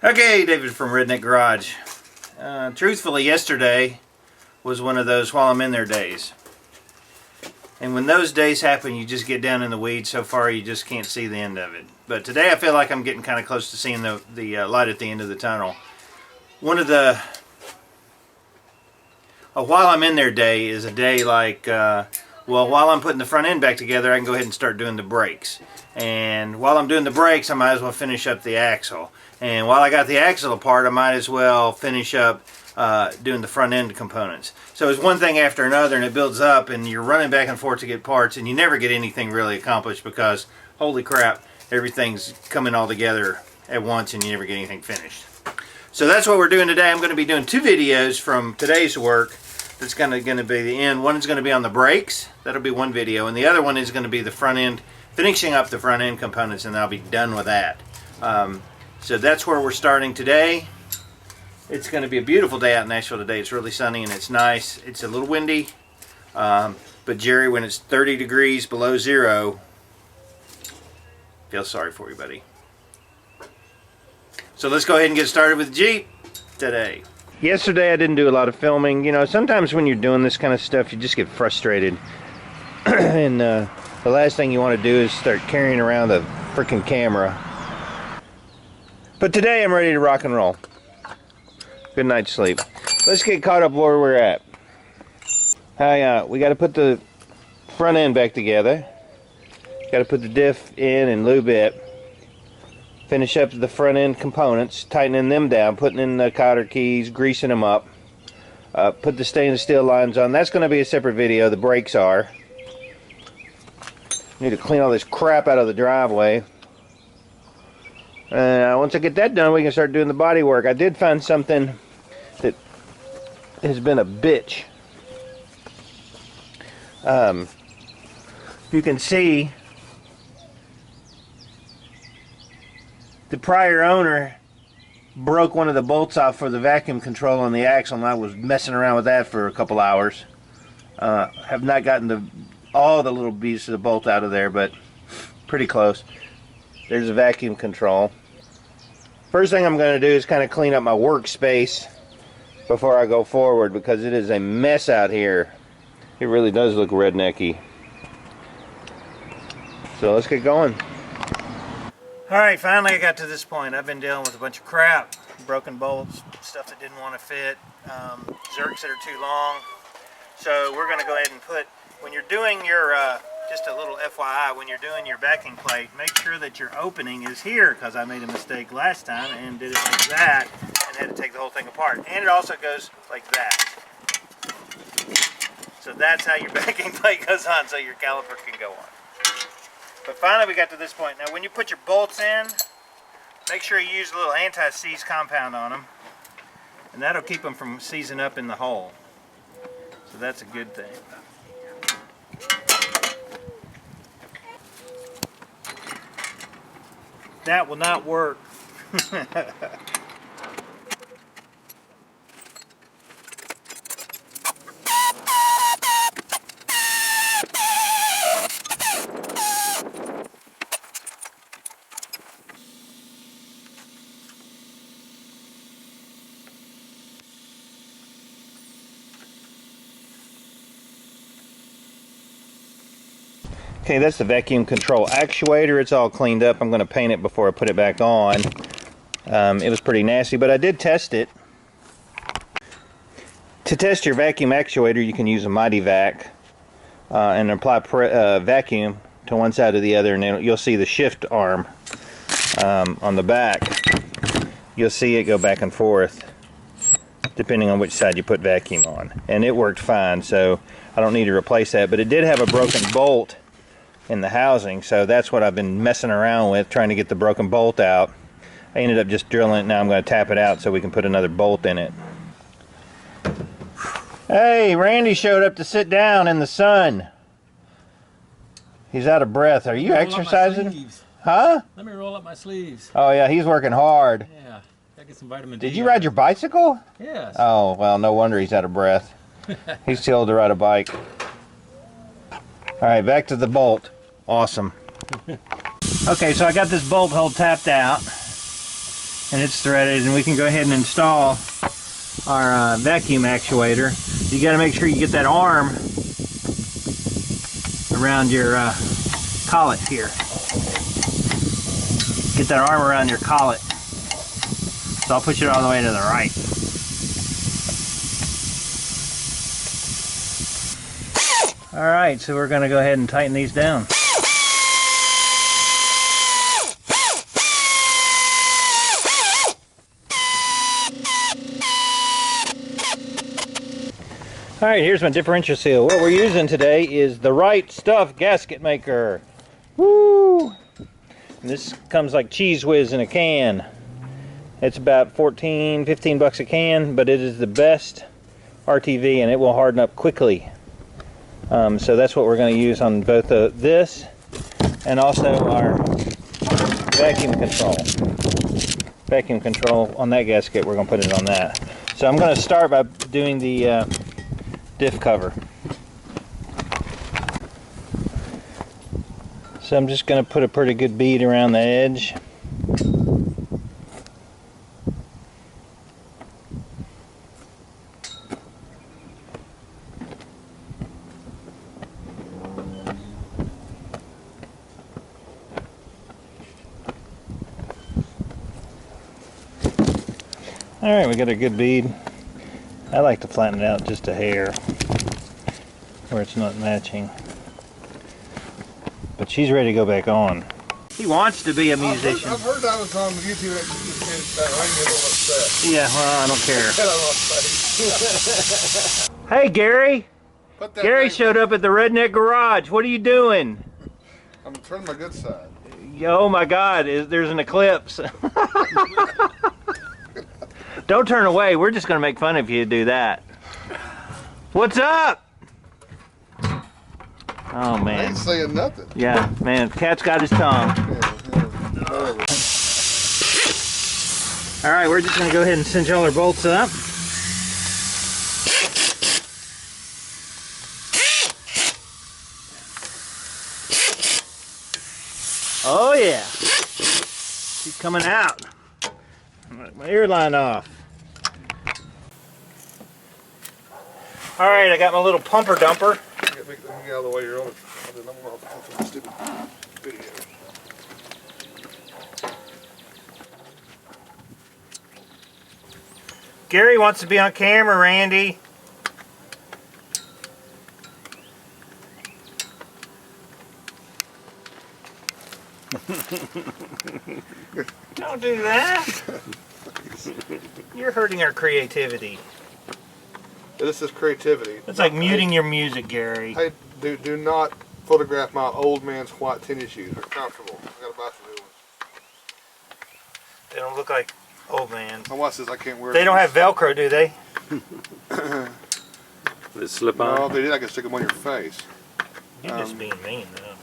Okay, David from Redneck Garage. Truthfully, yesterday was one of those while I'm in there days. And when those days happen, you just get down in the weeds so far you just can't see the end of it. But today I feel like I'm getting kind of close to seeing the light at the end of the tunnel. One of the... A while I'm in there day is a day like, well, while I'm putting the front end back together, I can go ahead and start doing the brakes. And while I'm doing the brakes, I might as well finish up the axle. And while I got the axle apart, I might as well finish up doing the front end components. So it's one thing after another, and it builds up, and you're running back and forth to get parts, and you never get anything really accomplished because, holy crap, everything's coming all together at once, and you never get anything finished. So that's what we're doing today. I'm going to be doing two videos from today's work. That's going to be the end. One is going to be on the brakes. That'll be one video, and the other one is going to be the front end, finishing up the front end components, and I'll be done with that. So that's where we're starting today. It's going to be a beautiful day out in Nashville today. It's really sunny and it's nice. It's a little windy, but Jerry, when it's 30 degrees below zero, feel sorry for you, buddy. So let's go ahead and get started with the Jeep today. Yesterday I didn't do a lot of filming. You know, sometimes when you're doing this kind of stuff, you just get frustrated. And the last thing you want to do is start carrying around the freaking camera. But today I'm ready to rock and roll. Good night's sleep. Let's get caught up where we're at. We got to put the front end back together. Got to put the diff in and lube it. Finish up the front end components, tightening them down, putting in the cotter keys, greasing them up. Put the stainless steel lines on. That's going to be a separate video. The brakes are. Need to clean all this crap out of the driveway. Once I get that done, we can start doing the body work. I did find something that has been a bitch. You can see the prior owner broke one of the bolts off for the vacuum control on the axle, and I was messing around with that for a couple hours. Have not gotten all the little pieces of the bolt out of there, but pretty close. There's a vacuum control. First thing I'm going to do is kind of clean up my workspace before I go forward, because it is a mess out here. It really does look rednecky. So let's get going. Alright, finally I got to this point. I've been dealing with a bunch of crap. Broken bolts, stuff that didn't want to fit, zerks that are too long. So we're going to go ahead and put, when you're doing your, just a little FYI, when you're doing your backing plate, make sure that your opening is here, because I made a mistake last time and did it like that and had to take the whole thing apart. And it also goes like that. So that's how your backing plate goes on, so your caliper can go on. But finally we got to this point. Now when you put your bolts in, make sure you use a little anti-seize compound on them, and that'll keep them from seizing up in the hole. So that's a good thing. That will not work. Okay, that's the vacuum control actuator. It's all cleaned up. I'm going to paint it before I put it back on. It was pretty nasty, but I did test it. To test your vacuum actuator, you can use a Mighty Vac and apply vacuum to one side or the other, and then you'll see the shift arm on the back. You'll see it go back and forth depending on which side you put vacuum on. And it worked fine, so I don't need to replace that. But it did have a broken bolt in the housing, so that's what I've been messing around with, trying to get the broken bolt out. I ended up just drilling it. Now I'm going to tap it out so we can put another bolt in it. Hey, Randy showed up to sit down in the sun. He's out of breath. Are you exercising? Huh? Let me roll up my sleeves. Oh yeah, he's working hard. Yeah, gotta get some vitamin D. Did you ride your bicycle? Yes. Oh, well, no wonder he's out of breath. He's too old to ride a bike. Alright, back to the bolt. Awesome. Okay, so I got this bolt hole tapped out. and it's threaded, and we can go ahead and install our vacuum actuator. You got to make sure you get that arm around your collet here. Get that arm around your collet. So I'll push it all the way to the right. Alright, so we're going to go ahead and tighten these down. Alright, here's my differential seal. What we're using today is the Right Stuff gasket maker. Woo! And this comes like Cheese Whiz in a can. It's about 14, 15 bucks a can, but it is the best RTV and it will harden up quickly. So that's what we're going to use on both this and also our vacuum control. Vacuum control on that gasket, we're going to put it on that. So I'm going to start by doing the diff cover. So I'm just going to put a pretty good bead around the edge. Alright, we got a good bead. I like to flatten it out just a hair where it's not matching. But she's ready to go back on. He wants to be a musician. I've heard that was on YouTube that I get a little upset. Yeah, well, I don't care. Hey, Gary! Gary showed up at the Redneck Garage. What are you doing? I'm turning my good side. Oh my God, there's an eclipse. Don't turn away. We're just going to make fun of you to do that. What's up? Oh, man. I ain't saying nothing. Yeah, man. Cat's got his tongue. All right, we're just going to go ahead and cinch all our bolts up. Oh, yeah. She's coming out. My ear line off. All right, I got my little pumper dumper. Let me get out of the way. You're on the stupid video. Gary wants to be on camera, Randy. Don't do that. You're hurting our creativity. This is creativity. It's like muting your music, Gary. Hey, do not photograph my old man's white tennis shoes. They're comfortable. I gotta buy some new ones. They don't look like old man. My wife says I can't wear They don't have Velcro, do they? Does it slip on? No, if they did, I could stick them on your face. You're just being mean, though.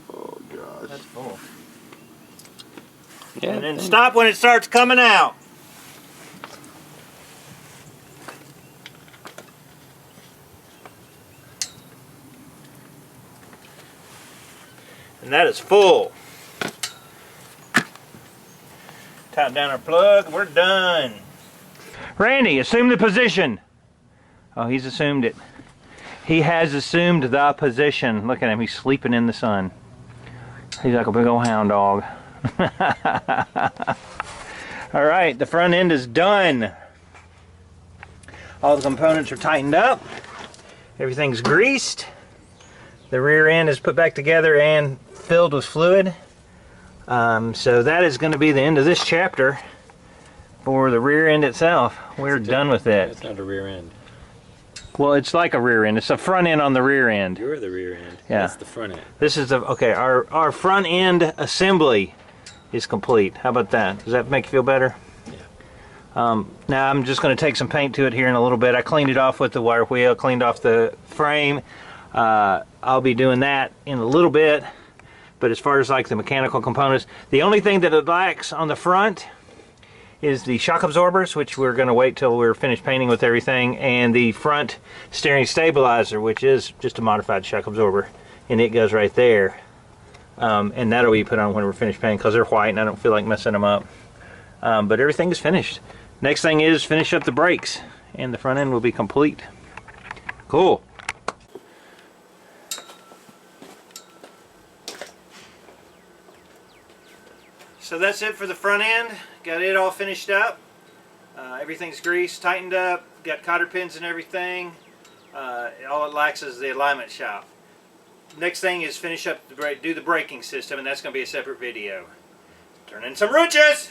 Oh gosh. That's full. Yeah. And then stop when it starts coming out. And that is full. Tighten down our plug, we're done. Randy, assume the position. Oh, he's assumed it. He has assumed the position. Look at him, he's sleeping in the sun. He's like a big old hound dog. Alright, the front end is done. All the components are tightened up. Everything's greased. The rear end is put back together and filled with fluid. So that is going to be the end of this chapter for the rear end itself. We're done with it. That's not a rear end. Well, it's like a rear end. It's a front end on the rear end. You're the rear end. Yeah. That's the front end. This is the, okay, our front end assembly is complete. How about that? Does that make you feel better? Yeah. Now I'm just going to take some paint to it here in a little bit. I cleaned it off with the wire wheel, cleaned off the frame. I'll be doing that in a little bit. But as far as like the mechanical components, the only thing that it lacks on the front is the shock absorbers, which we're going to wait till we're finished painting with everything, and the front steering stabilizer, which is just a modified shock absorber, and it goes right there. And that'll be put on when we're finished painting because they're white and I don't feel like messing them up. But everything is finished. Next thing is finish up the brakes, and the front end will be complete. Cool. So that's it for the front end. Got it all finished up. Everything's greased, tightened up, got cotter pins and everything. All it lacks is the alignment shop. Next thing is finish up the brake, do the braking system, and that's going to be a separate video. Turn in some roaches!